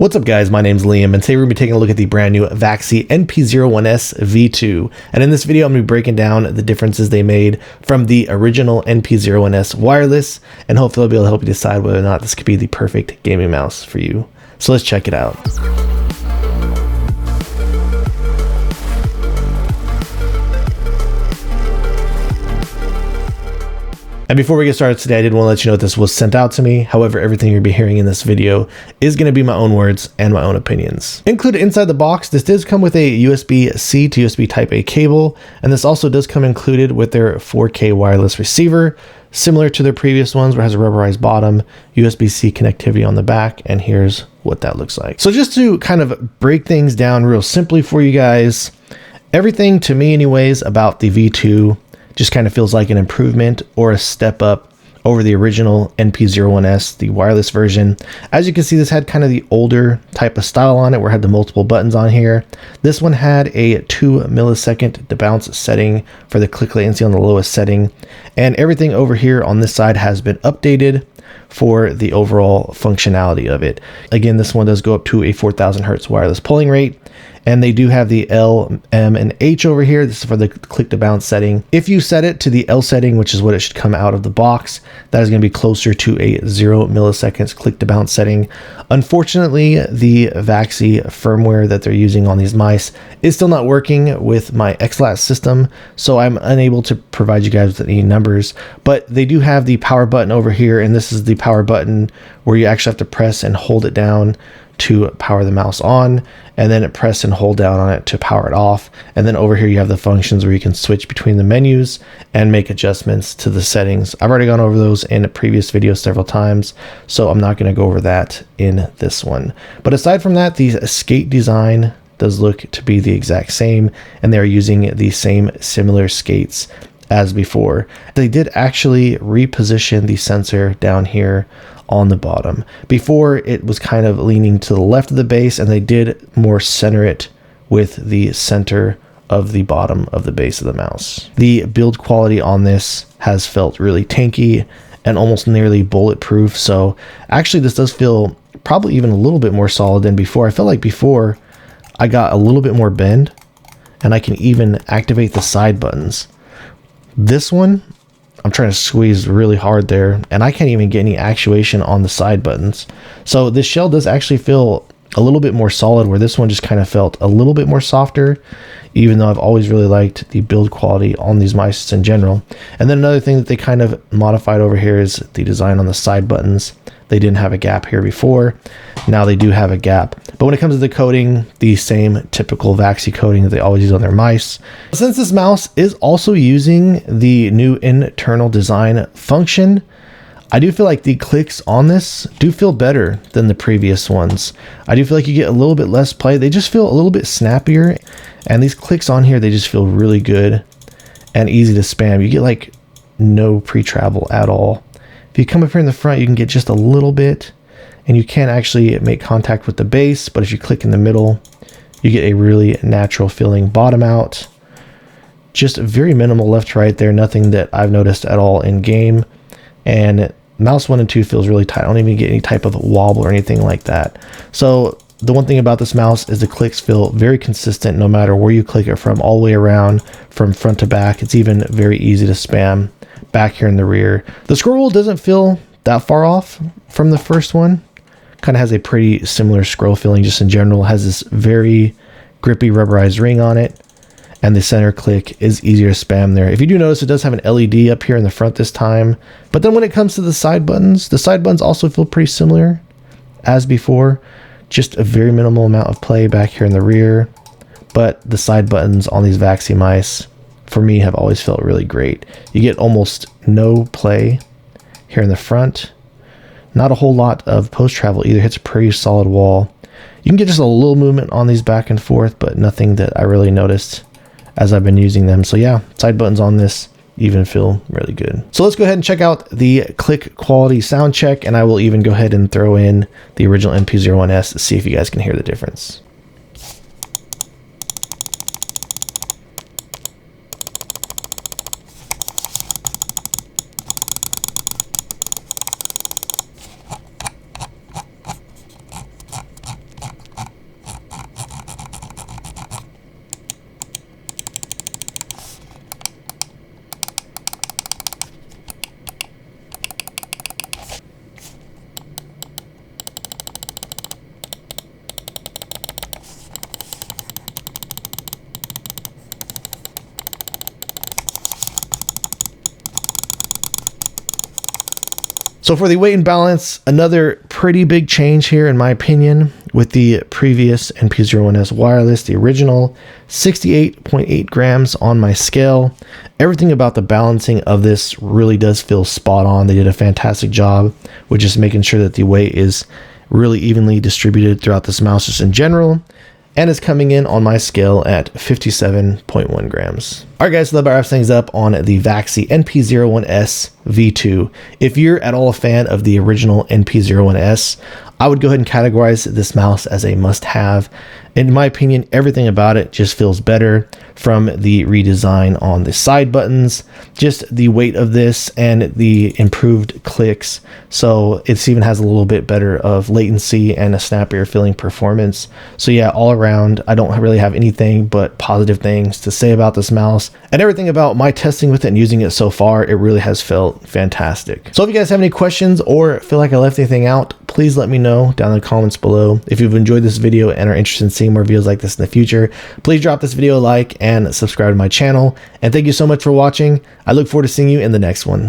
What's up guys, my name's Liam and today we're going to be taking a look at the brand new Vaxee NP-01s V2, and in this video I'm going to be breaking down the differences they made from the original NP-01s wireless, and hopefully I'll be able to help you decide whether or not this could be the perfect gaming mouse for you. So let's check it out. And before we get started today, I did want to let you know that this was sent out to me. However, everything you'll be hearing in this video is going to be my own words and my own opinions. Included inside the box, this does come with a USB-C to USB Type-A cable, and this also does come included with their 4K wireless receiver, similar to their previous ones where it has a rubberized bottom, USB-C connectivity on the back, and here's what that looks like. So just to kind of break things down real simply for you guys, everything to me anyways about the V2 just kind of feels like an improvement or a step up over the original NP-01s, the wireless version. As you can see, this had kind of the older type of style on it where it had the multiple buttons on here. This one had a 2 millisecond debounce setting for the click latency on the lowest setting, and everything over here on this side has been updated for the overall functionality of it. Again, this one does go up to a 4000 hertz wireless polling rate, and they do have the L, M, and H over here. This is for the click to bounce setting. If you set it to the L setting, which is what it should come out of the box, that is going to be closer to a 0 milliseconds click to bounce setting. Unfortunately, the Vaxee firmware that they're using on these mice is still not working with my XLAT system, so I'm unable to provide you guys with any numbers, but they do have the power button over here, and this is the power button where you actually have to press and hold it down to power the mouse on, and then press and hold down on it to power it off. And then over here you have the functions where you can switch between the menus and make adjustments to the settings. I've already gone over those in a previous video several times, so I'm not going to go over that in this one. But aside from that, the skate design does look to be the exact same, and they're using the same similar skates as before. They did actually reposition the sensor down here on the bottom. Before, it was kind of leaning to the left of the base, and they did more center it with the center of the bottom of the base of the mouse. The build quality on this has felt really tanky and almost nearly bulletproof, so actually this does feel probably even a little bit more solid than before. I felt like before I got a little bit more bend, and I can even activate the side buttons. This one, I'm trying to squeeze really hard there, and I can't even get any actuation on the side buttons. So this shell does actually feel a little bit more solid, where this one just kind of felt a little bit more softer, even though I've always really liked the build quality on these mice in general. And then another thing that they kind of modified over here is the design on the side buttons. They didn't have a gap here before. Now they do have a gap. But when it comes to the coating, the same typical Vaxee coating that they always use on their mice. Since this mouse is also using the new internal design function, I do feel like the clicks on this do feel better than the previous ones. I do feel like you get a little bit less play. They just feel a little bit snappier. And these clicks on here, they just feel really good and easy to spam. You get like no pre-travel at all. If you come up here in the front, you can get just a little bit, and you can actually make contact with the base, but if you click in the middle, you get a really natural feeling bottom out. Just very minimal left to right there, nothing that I've noticed at all in game. And mouse 1 and 2 feels really tight. I don't even get any type of wobble or anything like that. So the one thing about this mouse is the clicks feel very consistent no matter where you click it from, all the way around, from front to back. It's even very easy to spam back here in the rear. The scroll wheel doesn't feel that far off from the first one. Kind of has a pretty similar scroll feeling just in general. It has this very grippy rubberized ring on it, and the center click is easier to spam there. If you do notice, it does have an LED up here in the front this time. But then when it comes to the side buttons also feel pretty similar as before. Just a very minimal amount of play back here in the rear. But the side buttons on these Vaxee mice, for me, have always felt really great. You get almost no play here in the front. Not a whole lot of post travel either. Hits a pretty solid wall. You can get just a little movement on these back and forth, but nothing that I really noticed as I've been using them. So yeah, side buttons on this even feel really good. So let's go ahead and check out the click quality sound check, and I will even go ahead and throw in the original NP-01s to see if you guys can hear the difference. So for the weight and balance, another pretty big change here in my opinion with the previous NP-01s wireless, the original, 68.8 grams on my scale. Everything about the balancing of this really does feel spot on. They did a fantastic job with just making sure that the weight is really evenly distributed throughout this mouse just in general, and is coming in on my scale at 57.1 grams. All right, guys, so that wraps things up on the Vaxee NP-01s V2. If you're at all a fan of the original NP-01s, I would go ahead and categorize this mouse as a must-have. In my opinion, everything about it just feels better, from the redesign on the side buttons, just the weight of this, and the improved clicks. So it even has a little bit better of latency and a snappier feeling performance. So yeah, all around, I don't really have anything but positive things to say about this mouse, and everything about my testing with it and using it so far, it really has felt fantastic. So if you guys have any questions or feel like I left anything out, please let me know down in the comments below. If you've enjoyed this video and are interested in seeing more videos like this in the future, please drop this video a like and subscribe to my channel. And thank you so much for watching. I look forward to seeing you in the next one.